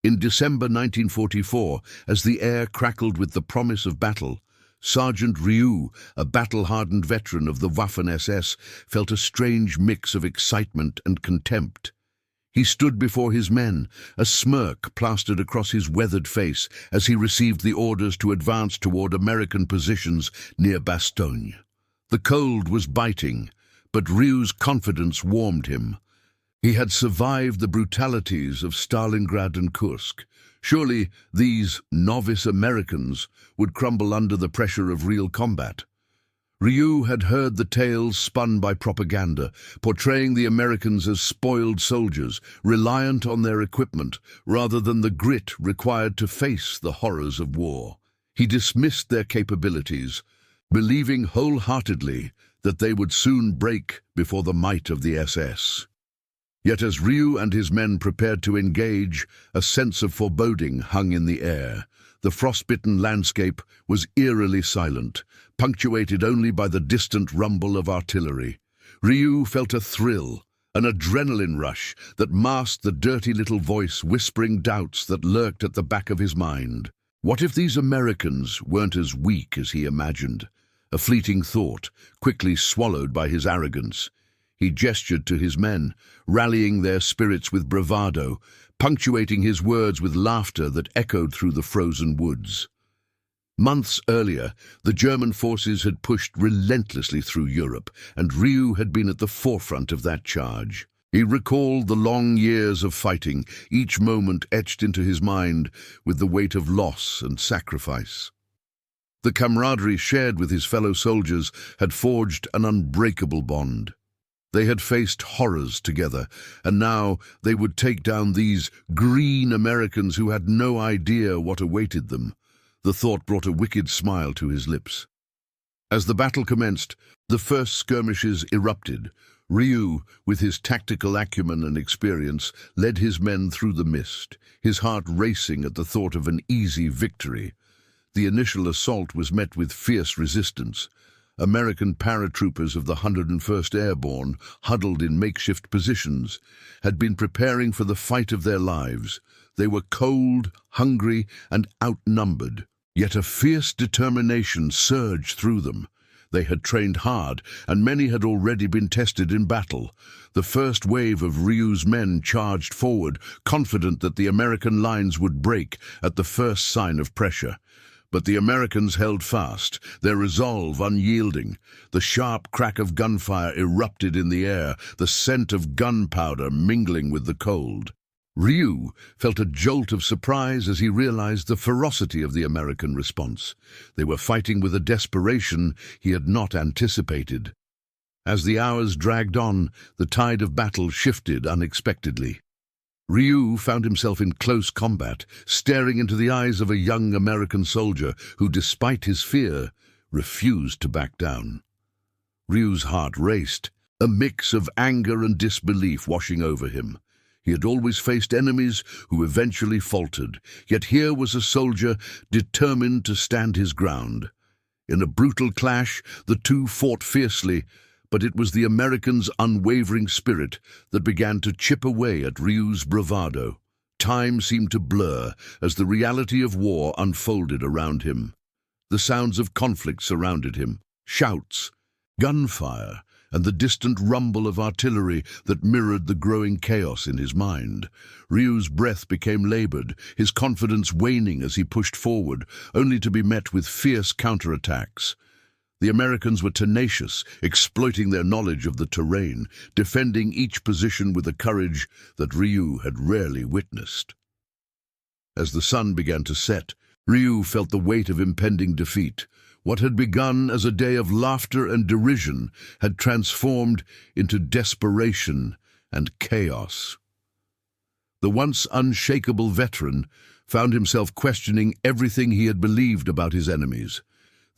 In December 1944, as the air crackled with the promise of battle, Sergeant Ryu, a battle-hardened veteran of the Waffen-SS, felt a strange mix of excitement and contempt. He stood before his men, a smirk plastered across his weathered face as he received the orders to advance toward American positions near Bastogne. The cold was biting, but Ryu's confidence warmed him. He had survived the brutalities of Stalingrad and Kursk. Surely these novice Americans would crumble under the pressure of real combat. Ryu had heard the tales spun by propaganda, portraying the Americans as spoiled soldiers, reliant on their equipment, rather than the grit required to face the horrors of war. He dismissed their capabilities, believing wholeheartedly that they would soon break before the might of the SS. Yet as Ryu and his men prepared to engage, a sense of foreboding hung in the air. The frostbitten landscape was eerily silent, punctuated only by the distant rumble of artillery. Ryu felt a thrill, an adrenaline rush that masked the dirty little voice whispering doubts that lurked at the back of his mind. What if these Americans weren't as weak as he imagined? A fleeting thought, quickly swallowed by his arrogance. He gestured to his men, rallying their spirits with bravado, punctuating his words with laughter that echoed through the frozen woods. Months earlier, the German forces had pushed relentlessly through Europe, and Ryu had been at the forefront of that charge. He recalled the long years of fighting, each moment etched into his mind with the weight of loss and sacrifice. The camaraderie shared with his fellow soldiers had forged an unbreakable bond. They had faced horrors together, and now they would take down these green Americans who had no idea what awaited them. The thought brought a wicked smile to his lips. As the battle commenced, the first skirmishes erupted. Ryu, with his tactical acumen and experience, led his men through the mist, his heart racing at the thought of an easy victory. The initial assault was met with fierce resistance. American paratroopers of the 101st Airborne, huddled in makeshift positions, had been preparing for the fight of their lives. They were cold, hungry, and outnumbered, yet a fierce determination surged through them. They had trained hard, and many had already been tested in battle. The first wave of Ryu's men charged forward, confident that the American lines would break at the first sign of pressure. But the Americans held fast, their resolve unyielding. The sharp crack of gunfire erupted in the air, the scent of gunpowder mingling with the cold. Ryu felt a jolt of surprise as he realized the ferocity of the American response. They were fighting with a desperation he had not anticipated. As the hours dragged on, the tide of battle shifted unexpectedly. Ryu found himself in close combat, staring into the eyes of a young American soldier who, despite his fear, refused to back down. Ryu's heart raced, a mix of anger and disbelief washing over him. He had always faced enemies who eventually faltered, yet here was a soldier determined to stand his ground. In a brutal clash, the two fought fiercely, but it was the Americans' unwavering spirit that began to chip away at Ryu's bravado. Time seemed to blur as the reality of war unfolded around him. The sounds of conflict surrounded him, shouts, gunfire, and the distant rumble of artillery that mirrored the growing chaos in his mind. Ryu's breath became labored, his confidence waning as he pushed forward, only to be met with fierce counterattacks. The Americans were tenacious, exploiting their knowledge of the terrain, defending each position with a courage that Ryu had rarely witnessed. As the sun began to set, Ryu felt the weight of impending defeat. What had begun as a day of laughter and derision had transformed into desperation and chaos. The once unshakable veteran found himself questioning everything he had believed about his enemies.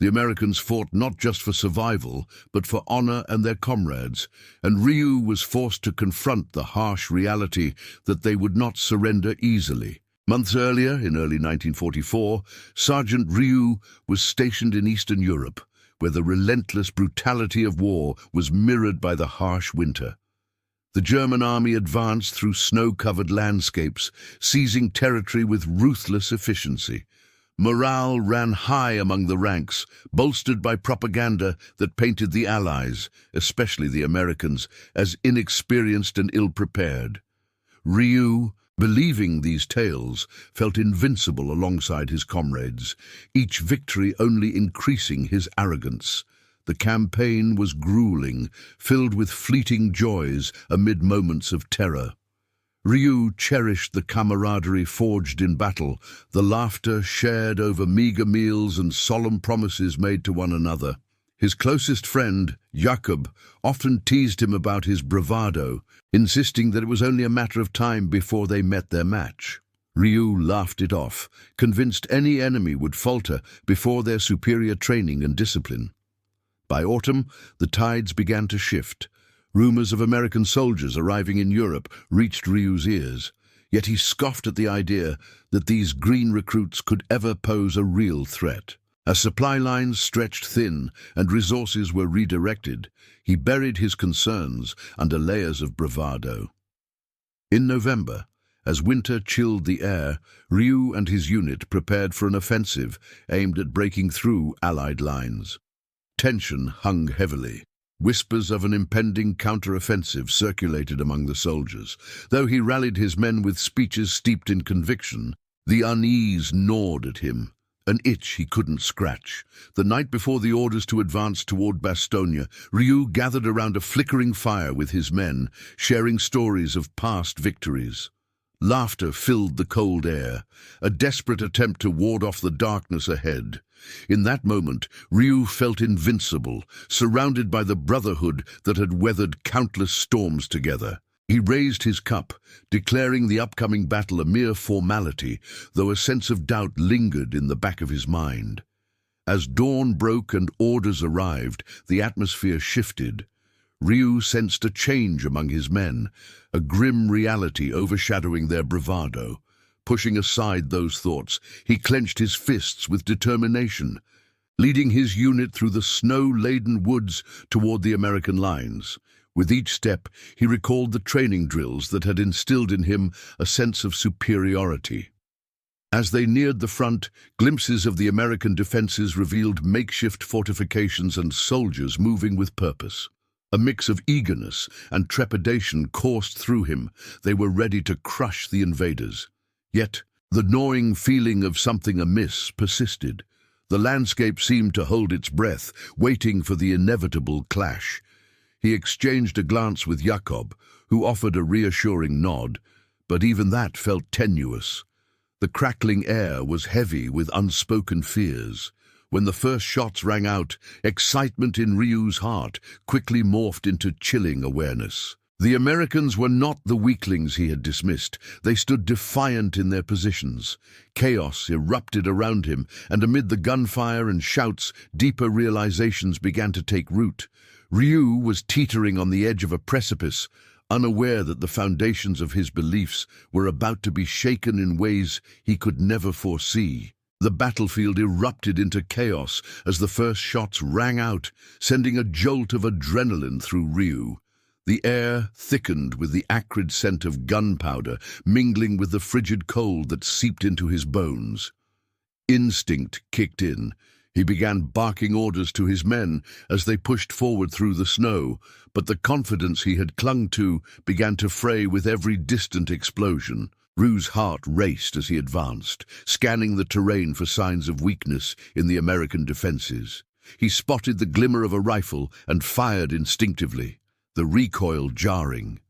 The Americans fought not just for survival, but for honor and their comrades, and Ryu was forced to confront the harsh reality that they would not surrender easily. Months earlier, in early 1944, Sergeant Ryu was stationed in Eastern Europe, where the relentless brutality of war was mirrored by the harsh winter. The German army advanced through snow-covered landscapes, seizing territory with ruthless efficiency. Morale ran high among the ranks, bolstered by propaganda that painted the Allies, especially the Americans, as inexperienced and ill-prepared. Ryu, believing these tales, felt invincible alongside his comrades, each victory only increasing his arrogance. The campaign was grueling, filled with fleeting joys amid moments of terror. Ryu cherished the camaraderie forged in battle, the laughter shared over meager meals and solemn promises made to one another. His closest friend, Jakob, often teased him about his bravado, insisting that it was only a matter of time before they met their match. Ryu laughed it off, convinced any enemy would falter before their superior training and discipline. By autumn, the tides began to shift. Rumors of American soldiers arriving in Europe reached Ryu's ears, yet he scoffed at the idea that these green recruits could ever pose a real threat. As supply lines stretched thin and resources were redirected, he buried his concerns under layers of bravado. In November, as winter chilled the air, Ryu and his unit prepared for an offensive aimed at breaking through Allied lines. Tension hung heavily. Whispers of an impending counter-offensive circulated among the soldiers. Though he rallied his men with speeches steeped in conviction, the unease gnawed at him, an itch he couldn't scratch. The night before the orders to advance toward Bastogne, Ryu gathered around a flickering fire with his men, sharing stories of past victories. Laughter filled the cold air, a desperate attempt to ward off the darkness ahead. In that moment, Ryu felt invincible, surrounded by the brotherhood that had weathered countless storms together. He raised his cup, declaring the upcoming battle a mere formality, though a sense of doubt lingered in the back of his mind. As dawn broke and orders arrived, the atmosphere shifted. Ryu sensed a change among his men, a grim reality overshadowing their bravado. Pushing aside those thoughts, he clenched his fists with determination, leading his unit through the snow-laden woods toward the American lines. With each step, he recalled the training drills that had instilled in him a sense of superiority. As they neared the front, glimpses of the American defenses revealed makeshift fortifications and soldiers moving with purpose. A mix of eagerness and trepidation coursed through him. They were ready to crush the invaders. Yet, the gnawing feeling of something amiss persisted. The landscape seemed to hold its breath, waiting for the inevitable clash. He exchanged a glance with Jakob, who offered a reassuring nod, but even that felt tenuous. The crackling air was heavy with unspoken fears. When the first shots rang out, excitement in Ryu's heart quickly morphed into chilling awareness. The Americans were not the weaklings he had dismissed. They stood defiant in their positions. Chaos erupted around him, and amid the gunfire and shouts, deeper realizations began to take root. Ryu was teetering on the edge of a precipice, unaware that the foundations of his beliefs were about to be shaken in ways he could never foresee. The battlefield erupted into chaos as the first shots rang out, sending a jolt of adrenaline through Ryu. The air thickened with the acrid scent of gunpowder, mingling with the frigid cold that seeped into his bones. Instinct kicked in. He began barking orders to his men as they pushed forward through the snow, but the confidence he had clung to began to fray with every distant explosion. Ryu's heart raced as he advanced, scanning the terrain for signs of weakness in the American defenses. He spotted the glimmer of a rifle and fired instinctively, the recoil jarring.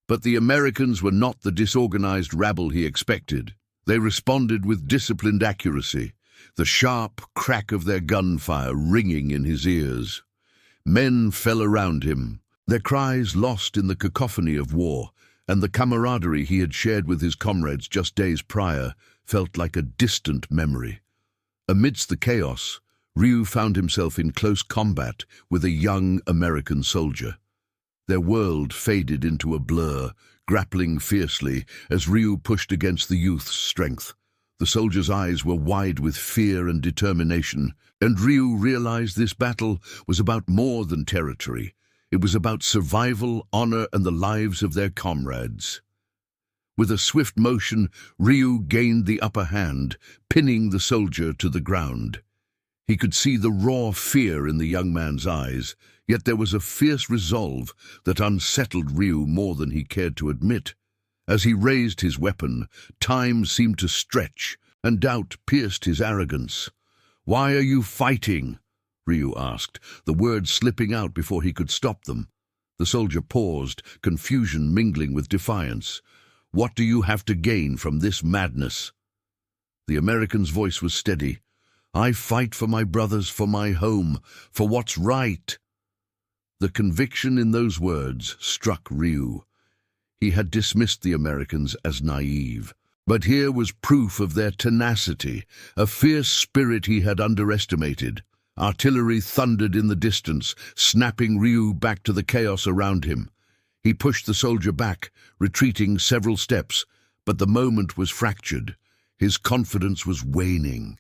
But the Americans were not the disorganized rabble he expected. They responded with disciplined accuracy, the sharp crack of their gunfire ringing in his ears. Men fell around him, their cries lost in the cacophony of war, and the camaraderie he had shared with his comrades just days prior felt like a distant memory. Amidst the chaos, Ryu found himself in close combat with a young American soldier. Their world faded into a blur, grappling fiercely as Ryu pushed against the youth's strength. The soldier's eyes were wide with fear and determination, and Ryu realized this battle was about more than territory. It was about survival, honor, and the lives of their comrades. With a swift motion, Ryu gained the upper hand, pinning the soldier to the ground. He could see the raw fear in the young man's eyes, yet there was a fierce resolve that unsettled Ryu more than he cared to admit. As he raised his weapon, time seemed to stretch, and doubt pierced his arrogance. "Why are you fighting?" Ryu asked, the words slipping out before he could stop them. The soldier paused, confusion mingling with defiance. "What do you have to gain from this madness?" The American's voice was steady. "I fight for my brothers, for my home, for what's right." The conviction in those words struck Ryu. He had dismissed the Americans as naive. But here was proof of their tenacity, a fierce spirit he had underestimated. Artillery thundered in the distance, snapping Ryu back to the chaos around him. He pushed the soldier back, retreating several steps, but the moment was fractured. His confidence was waning.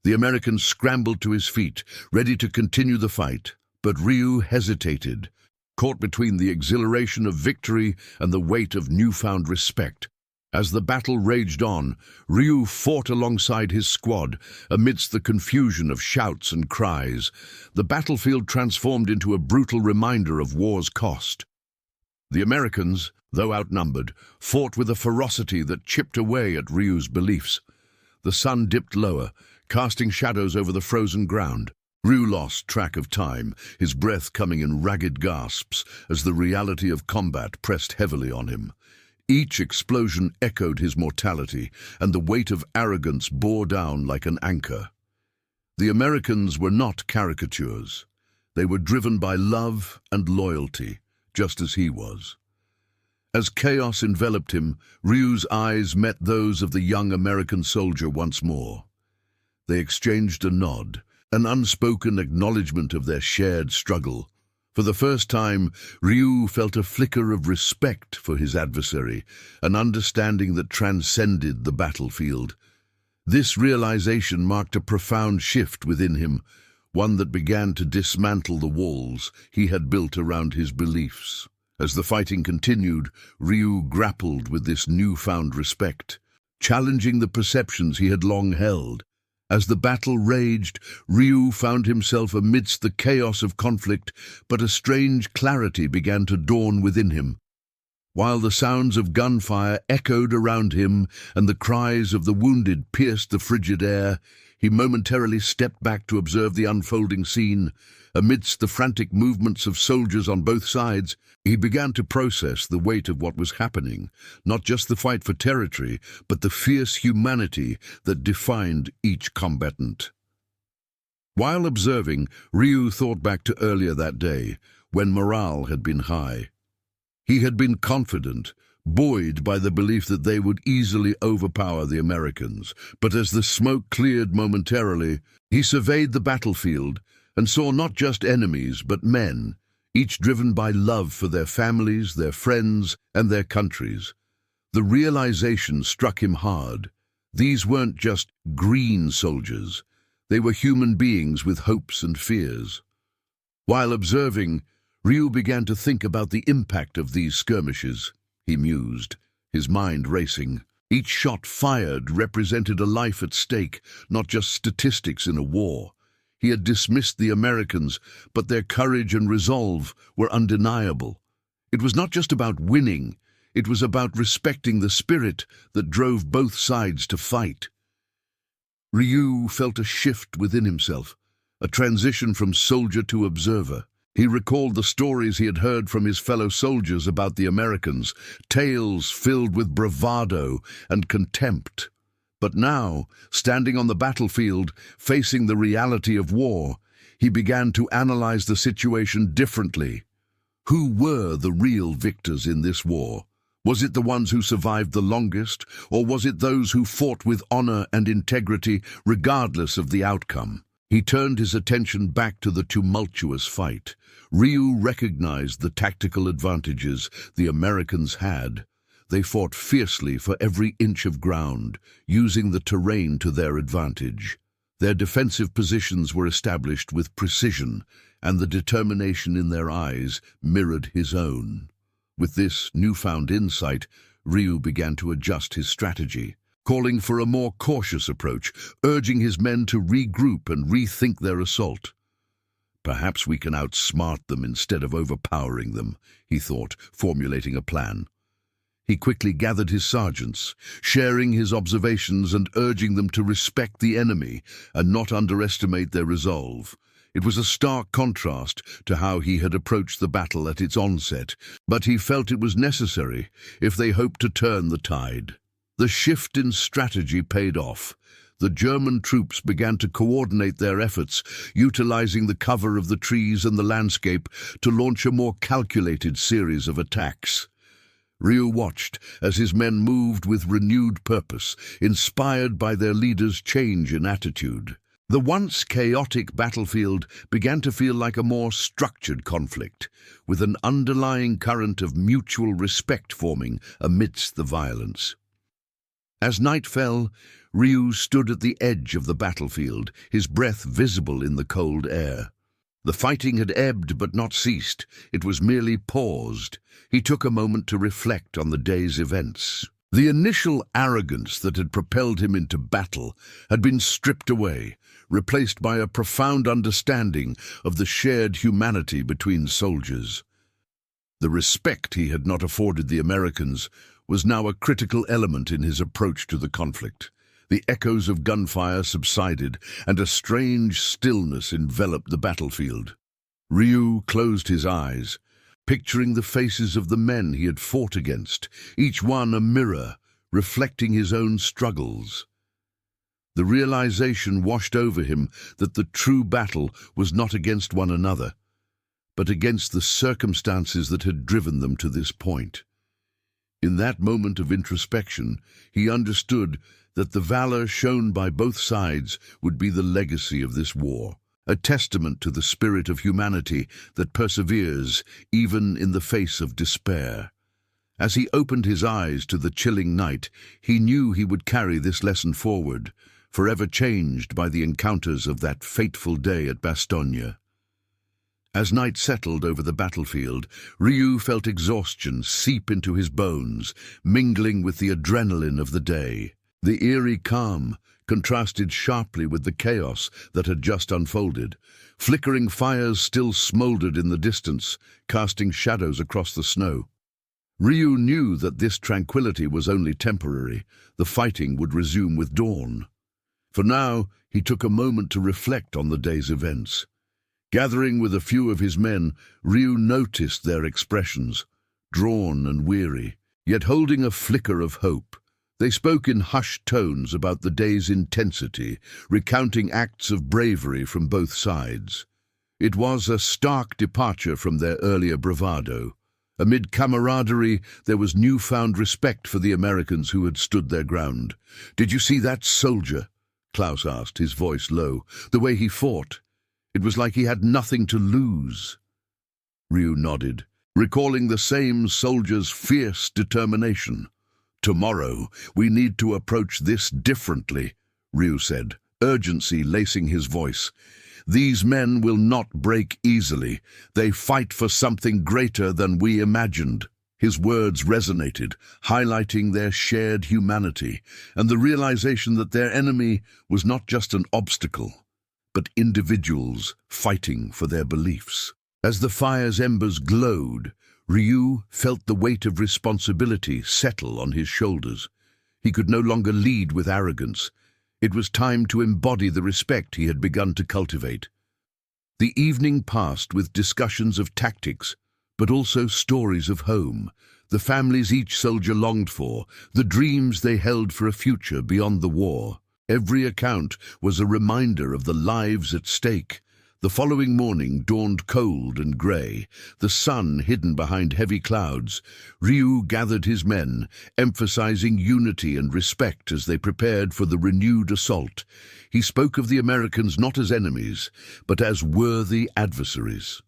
The American scrambled to his feet, ready to continue the fight, but Ryu hesitated, caught between the exhilaration of victory and the weight of newfound respect. As the battle raged on, Ryu fought alongside his squad, amidst the confusion of shouts and cries. The battlefield transformed into a brutal reminder of war's cost. The Americans, though outnumbered, fought with a ferocity that chipped away at Ryu's beliefs. The sun dipped lower, casting shadows over the frozen ground. Ryu lost track of time, his breath coming in ragged gasps as the reality of combat pressed heavily on him. Each explosion echoed his mortality, and the weight of arrogance bore down like an anchor. The Americans were not caricatures. They were driven by love and loyalty, just as he was. As chaos enveloped him, Ryu's eyes met those of the young American soldier once more. They exchanged a nod, an unspoken acknowledgement of their shared struggle. For the first time, Ryu felt a flicker of respect for his adversary, an understanding that transcended the battlefield. This realization marked a profound shift within him, one that began to dismantle the walls he had built around his beliefs. As the fighting continued, Ryu grappled with this newfound respect, challenging the perceptions he had long held. As the battle raged, Ryu found himself amidst the chaos of conflict, but a strange clarity began to dawn within him. While the sounds of gunfire echoed around him and the cries of the wounded pierced the frigid air, he momentarily stepped back to observe the unfolding scene. Amidst the frantic movements of soldiers on both sides, he began to process the weight of what was happening, not just the fight for territory, but the fierce humanity that defined each combatant. While observing, Ryu thought back to earlier that day, when morale had been high. He had been confident, buoyed by the belief that they would easily overpower the Americans. But as the smoke cleared momentarily, he surveyed the battlefield and saw not just enemies, but men, each driven by love for their families, their friends, and their countries. The realization struck him hard. These weren't just green soldiers. They were human beings with hopes and fears. While observing, Ryu began to think about the impact of these skirmishes. He mused, his mind racing. Each shot fired represented a life at stake, not just statistics in a war. He had dismissed the Americans, but their courage and resolve were undeniable. It was not just about winning, it was about respecting the spirit that drove both sides to fight. Ryu felt a shift within himself, a transition from soldier to observer. He recalled the stories he had heard from his fellow soldiers about the Americans, tales filled with bravado and contempt. But now, standing on the battlefield, facing the reality of war, he began to analyze the situation differently. Who were the real victors in this war? Was it the ones who survived the longest, or was it those who fought with honor and integrity regardless of the outcome? He turned his attention back to the tumultuous fight. Ryu recognized the tactical advantages the Americans had. They fought fiercely for every inch of ground, using the terrain to their advantage. Their defensive positions were established with precision, and the determination in their eyes mirrored his own. With this newfound insight, Ryu began to adjust his strategy, calling for a more cautious approach, urging his men to regroup and rethink their assault. "Perhaps we can outsmart them instead of overpowering them," he thought, formulating a plan. He quickly gathered his sergeants, sharing his observations and urging them to respect the enemy and not underestimate their resolve. It was a stark contrast to how he had approached the battle at its onset, but he felt it was necessary if they hoped to turn the tide. The shift in strategy paid off. The German troops began to coordinate their efforts, utilizing the cover of the trees and the landscape to launch a more calculated series of attacks. Ryu watched as his men moved with renewed purpose, inspired by their leader's change in attitude. The once chaotic battlefield began to feel like a more structured conflict, with an underlying current of mutual respect forming amidst the violence. As night fell, Ryu stood at the edge of the battlefield, his breath visible in the cold air. The fighting had ebbed but not ceased. It was merely paused. He took a moment to reflect on the day's events. The initial arrogance that had propelled him into battle had been stripped away, replaced by a profound understanding of the shared humanity between soldiers. The respect he had not afforded the Americans was now a critical element in his approach to the conflict. The echoes of gunfire subsided, and a strange stillness enveloped the battlefield. Ryu closed his eyes, picturing the faces of the men he had fought against, each one a mirror, reflecting his own struggles. The realization washed over him that the true battle was not against one another, but against the circumstances that had driven them to this point. In that moment of introspection, he understood that the valor shown by both sides would be the legacy of this war, a testament to the spirit of humanity that perseveres even in the face of despair. As he opened his eyes to the chilling night, he knew he would carry this lesson forward, forever changed by the encounters of that fateful day at Bastogne. As night settled over the battlefield, Ryu felt exhaustion seep into his bones, mingling with the adrenaline of the day. The eerie calm contrasted sharply with the chaos that had just unfolded. Flickering fires still smoldered in the distance, casting shadows across the snow. Ryu knew that this tranquility was only temporary. The fighting would resume with dawn. For now, he took a moment to reflect on the day's events. Gathering with a few of his men, Ryu noticed their expressions, drawn and weary, yet holding a flicker of hope. They spoke in hushed tones about the day's intensity, recounting acts of bravery from both sides. It was a stark departure from their earlier bravado. Amid camaraderie, there was newfound respect for the Americans who had stood their ground. "Did you see that soldier?" Klaus asked, his voice low. "The way he fought. It was like he had nothing to lose." Ryu nodded, recalling the same soldier's fierce determination. "Tomorrow, we need to approach this differently," Ryu said, urgency lacing his voice. "These men will not break easily. They fight for something greater than we imagined." His words resonated, highlighting their shared humanity and the realization that their enemy was not just an obstacle, but individuals fighting for their beliefs. As the fire's embers glowed, Ryu felt the weight of responsibility settle on his shoulders. He could no longer lead with arrogance. It was time to embody the respect he had begun to cultivate. The evening passed with discussions of tactics, but also stories of home, the families each soldier longed for, the dreams they held for a future beyond the war. Every account was a reminder of the lives at stake. The following morning dawned cold and grey, the sun hidden behind heavy clouds. Ryu gathered his men, emphasizing unity and respect as they prepared for the renewed assault. He spoke of the Americans not as enemies, but as worthy adversaries.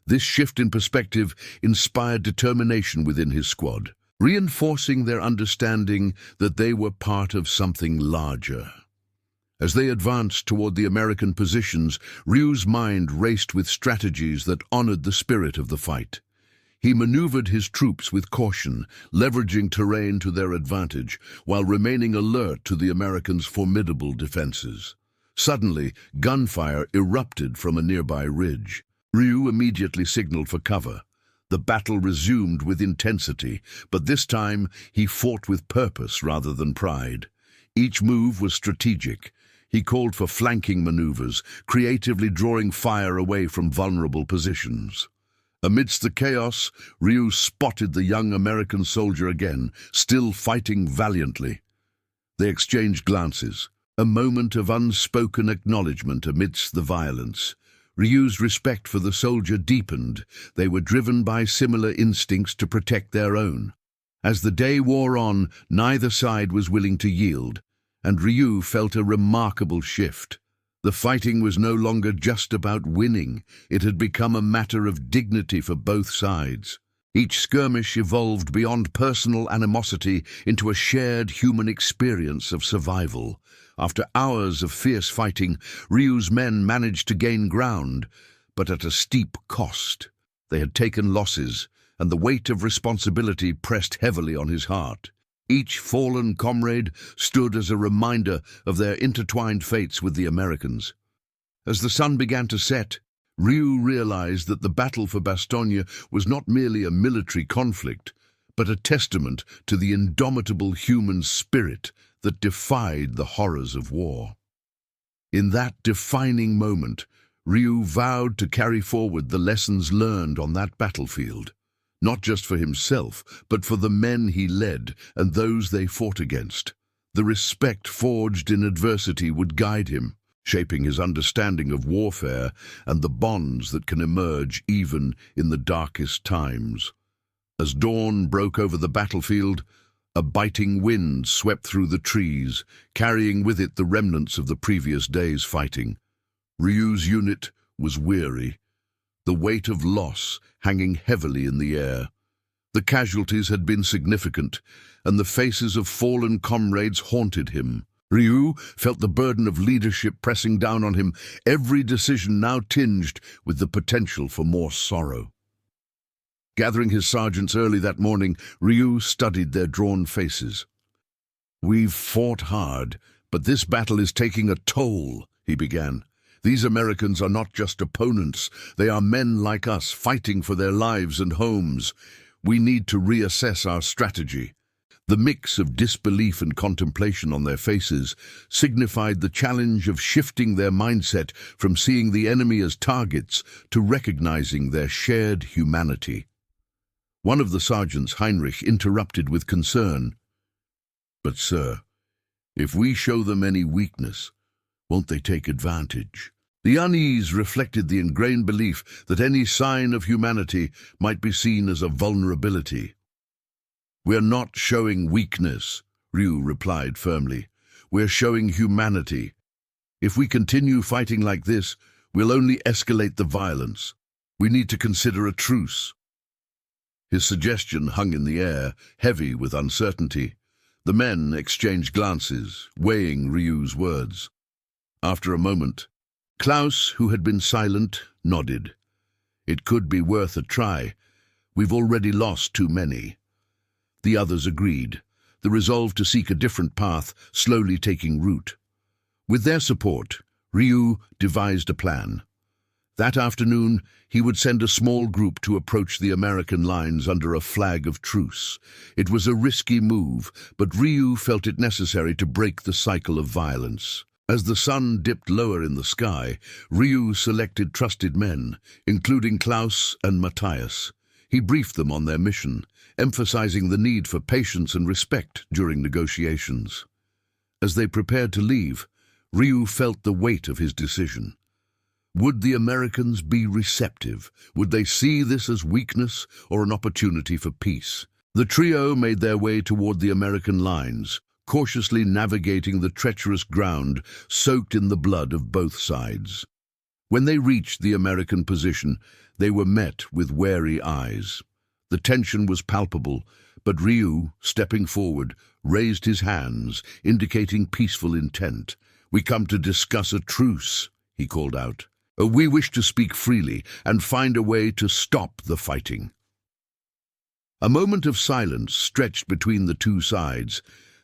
This shift in perspective inspired determination within his squad, reinforcing their understanding that they were part of something larger. As they advanced toward the American positions, Ryu's mind raced with strategies that honored the spirit of the fight. He maneuvered his troops with caution, leveraging terrain to their advantage, while remaining alert to the Americans' formidable defenses. Suddenly, gunfire erupted from a nearby ridge. Ryu immediately signaled for cover. The battle resumed with intensity, but this time he fought with purpose rather than pride. Each move was strategic. He called for flanking maneuvers, creatively drawing fire away from vulnerable positions. Amidst the chaos, Ryu spotted the young American soldier again, still fighting valiantly. They exchanged glances, a moment of unspoken acknowledgement amidst the violence. Ryu's respect for the soldier deepened. They were driven by similar instincts to protect their own. As the day wore on, neither side was willing to yield, and Ryu felt a remarkable shift. The fighting was no longer just about winning. It had become a matter of dignity for both sides. Each skirmish evolved beyond personal animosity into a shared human experience of survival. After hours of fierce fighting, Ryu's men managed to gain ground, but at a steep cost. They had taken losses, and the weight of responsibility pressed heavily on his heart. Each fallen comrade stood as a reminder of their intertwined fates with the Americans. As the sun began to set, Ryu realized that the battle for Bastogne was not merely a military conflict, but a testament to the indomitable human spirit that defied the horrors of war. In that defining moment, Ryu vowed to carry forward the lessons learned on that battlefield, not just for himself, but for the men he led and those they fought against. The respect forged in adversity would guide him, shaping his understanding of warfare and the bonds that can emerge even in the darkest times. As dawn broke over the battlefield, a biting wind swept through the trees, carrying with it the remnants of the previous day's fighting. Ryu's unit was weary, the weight of loss hanging heavily in the air. The casualties had been significant, and the faces of fallen comrades haunted him. Ryu felt the burden of leadership pressing down on him, every decision now tinged with the potential for more sorrow. Gathering his sergeants early that morning, Ryu studied their drawn faces. "We've fought hard, but this battle is taking a toll," he began. "These Americans are not just opponents. They are men like us, fighting for their lives and homes. We need to reassess our strategy." The mix of disbelief and contemplation on their faces signified the challenge of shifting their mindset from seeing the enemy as targets to recognizing their shared humanity. One of the sergeants, Heinrich, interrupted with concern. "But, sir, if we show them any weakness, won't they take advantage?" The unease reflected the ingrained belief that any sign of humanity might be seen as a vulnerability. "We're not showing weakness," Ryu replied firmly. "We're showing humanity. If we continue fighting like this, we'll only escalate the violence. We need to consider a truce." His suggestion hung in the air, heavy with uncertainty. The men exchanged glances, weighing Ryu's words. After a moment, Klaus, who had been silent, nodded. "It could be worth a try. We've already lost too many." The others agreed, the resolve to seek a different path slowly taking root. With their support, Ryu devised a plan. That afternoon, he would send a small group to approach the American lines under a flag of truce. It was a risky move, but Ryu felt it necessary to break the cycle of violence. As the sun dipped lower in the sky, Ryu selected trusted men, including Klaus and Matthias. He briefed them on their mission, emphasizing the need for patience and respect during negotiations. As they prepared to leave, Ryu felt the weight of his decision. Would the Americans be receptive? Would they see this as weakness or an opportunity for peace? The trio made their way toward the American lines, cautiously navigating the treacherous ground soaked in the blood of both sides. When they reached the American position, they were met with wary eyes. The tension was palpable, but Ryu, stepping forward, raised his hands, indicating peaceful intent. "We come to discuss a truce," he called out. "We wish to speak freely and find a way to stop the fighting." A moment of silence stretched between the two sides.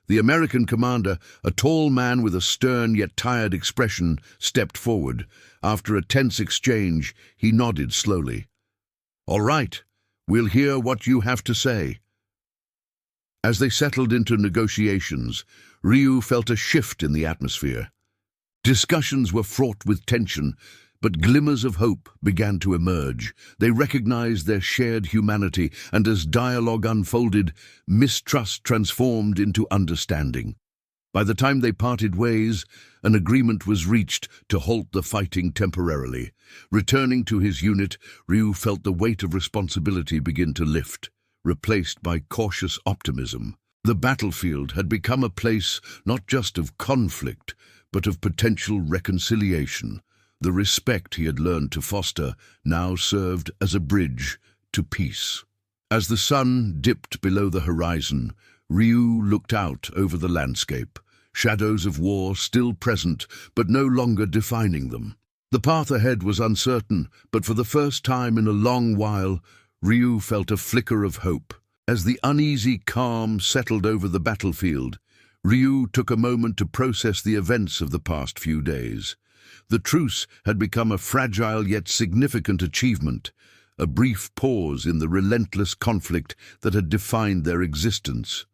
The American commander, a tall man with a stern yet tired expression, stepped forward. After a tense exchange, he nodded slowly. "All right, we'll hear what you have to say." As they settled into negotiations, Ryu felt a shift in the atmosphere. Discussions were fraught with tension, but glimmers of hope began to emerge. They recognized their shared humanity, and as dialogue unfolded, mistrust transformed into understanding. By the time they parted ways, an agreement was reached to halt the fighting temporarily. Returning to his unit, Ryu felt the weight of responsibility begin to lift, replaced by cautious optimism. The battlefield had become a place not just of conflict, but of potential reconciliation. The respect he had learned to foster now served as a bridge to peace. As the sun dipped below the horizon, Ryu looked out over the landscape, shadows of war still present but no longer defining them. The path ahead was uncertain, but for the first time in a long while, Ryu felt a flicker of hope. As the uneasy calm settled over the battlefield, Ryu took a moment to process the events of the past few days. The truce had become a fragile yet significant achievement, a brief pause in the relentless conflict that had defined their existence.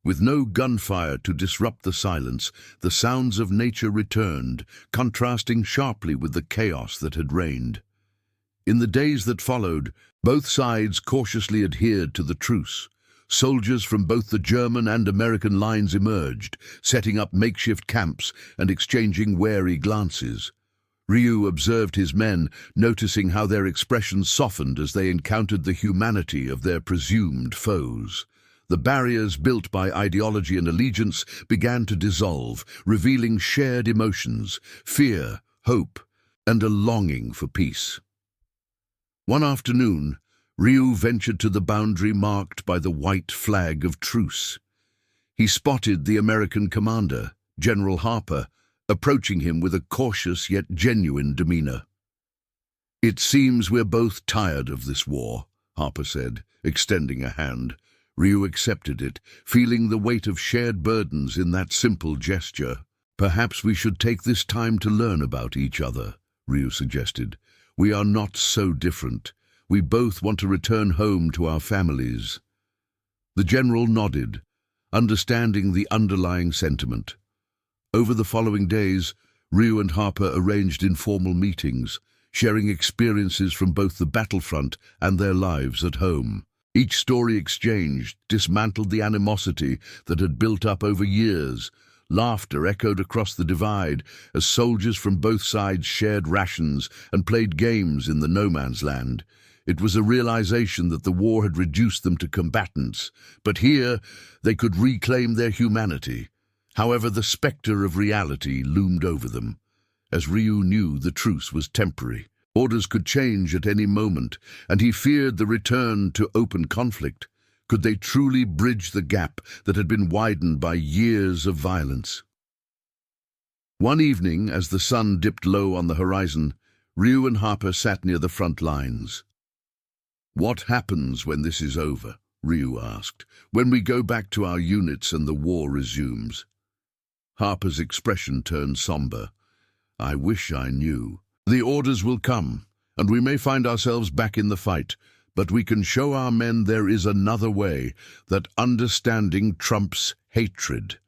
With no gunfire to disrupt the silence, the sounds of nature returned, contrasting sharply with the chaos that had reigned. In the days that followed, both sides cautiously adhered to the truce. Soldiers from both the German and American lines emerged, setting up makeshift camps and exchanging wary glances. Ryu observed his men, noticing how their expressions softened as they encountered the humanity of their presumed foes. The barriers built by ideology and allegiance began to dissolve, revealing shared emotions, fear, hope, and a longing for peace. One afternoon, Ryu ventured to the boundary marked by the white flag of truce. He spotted the American commander, General Harper, approaching him with a cautious yet genuine demeanor. "It seems we're both tired of this war," Harper said, extending a hand. Ryu accepted it, feeling the weight of shared burdens in that simple gesture. "Perhaps we should take this time to learn about each other," Ryu suggested. "We are not so different. We both want to return home to our families." The general nodded, understanding the underlying sentiment. Over the following days, Ryu and Harper arranged informal meetings, sharing experiences from both the battlefront and their lives at home. Each story exchanged dismantled the animosity that had built up over years. Laughter echoed across the divide as soldiers from both sides shared rations and played games in the no-man's land. It was a realization that the war had reduced them to combatants, but here they could reclaim their humanity. However, the specter of reality loomed over them. As Ryu knew, the truce was temporary. Orders could change at any moment, and he feared the return to open conflict. Could they truly bridge the gap that had been widened by years of violence? One evening, as the sun dipped low on the horizon, Ryu and Harper sat near the front lines. "What happens when this is over?" Ryu asked. "When we go back to our units and the war resumes?" Harper's expression turned somber. "I wish I knew. The orders will come, and we may find ourselves back in the fight, but we can show our men there is another way, that understanding trumps hatred."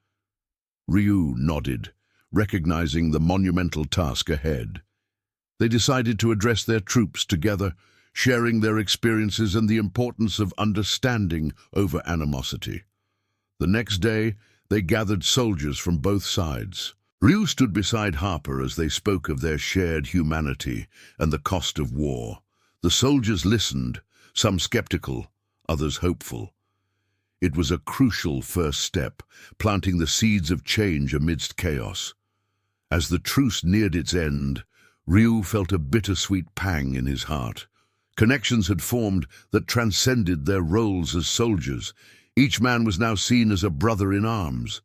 Ryu nodded, recognizing the monumental task ahead. They decided to address their troops together, sharing their experiences and the importance of understanding over animosity. The next day, they gathered soldiers from both sides. Ryu stood beside Harper as they spoke of their shared humanity and the cost of war. The soldiers listened, some skeptical, others hopeful. It was a crucial first step, planting the seeds of change amidst chaos. As the truce neared its end, Ryu felt a bittersweet pang in his heart. Connections had formed that transcended their roles as soldiers. Each man was now seen as a brother in arms.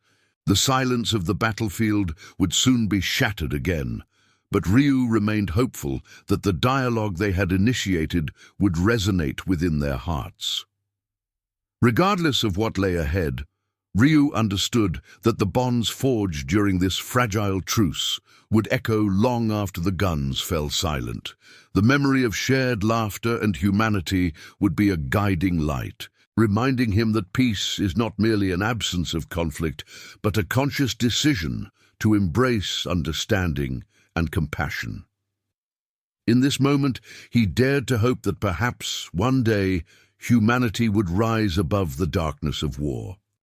The silence of the battlefield would soon be shattered again, but Ryu remained hopeful that the dialogue they had initiated would resonate within their hearts. Regardless of what lay ahead, Ryu understood that the bonds forged during this fragile truce would echo long after the guns fell silent. The memory of shared laughter and humanity would be a guiding light, reminding him that peace is not merely an absence of conflict, but a conscious decision to embrace understanding and compassion. In this moment, he dared to hope that perhaps one day humanity would rise above the darkness of war.